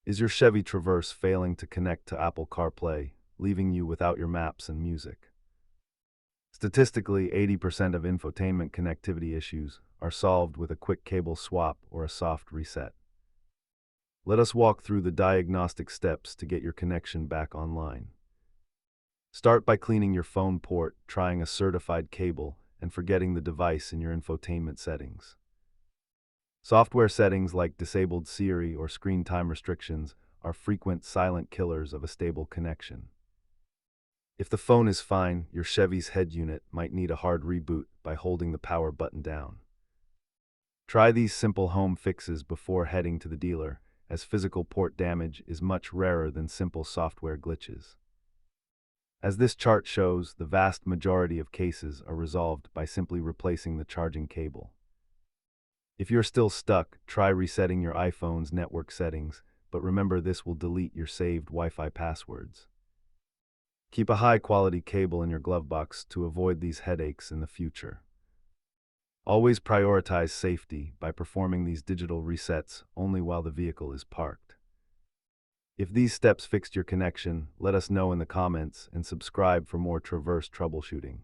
Is your Chevy Traverse failing to connect to Apple CarPlay, leaving you without your maps and music? Statistically, 80% of infotainment connectivity issues are solved with a quick cable swap or a soft reset. Let us walk through the diagnostic steps to get your connection back online. Start by cleaning your phone port, trying a certified cable, and forgetting the device in your infotainment settings. Software settings like disabled Siri or screen time restrictions are frequent silent killers of a stable connection. If the phone is fine, your Chevy's head unit might need a hard reboot by holding the power button down. Try these simple home fixes before heading to the dealer, as physical port damage is much rarer than simple software glitches. As this chart shows, the vast majority of cases are resolved by simply replacing the charging cable. If you're still stuck, try resetting your iPhone's network settings, but remember this will delete your saved Wi-Fi passwords. Keep a high-quality cable in your glove box to avoid these headaches in the future. Always prioritize safety by performing these digital resets only while the vehicle is parked. If these steps fixed your connection, let us know in the comments and subscribe for more Traverse troubleshooting.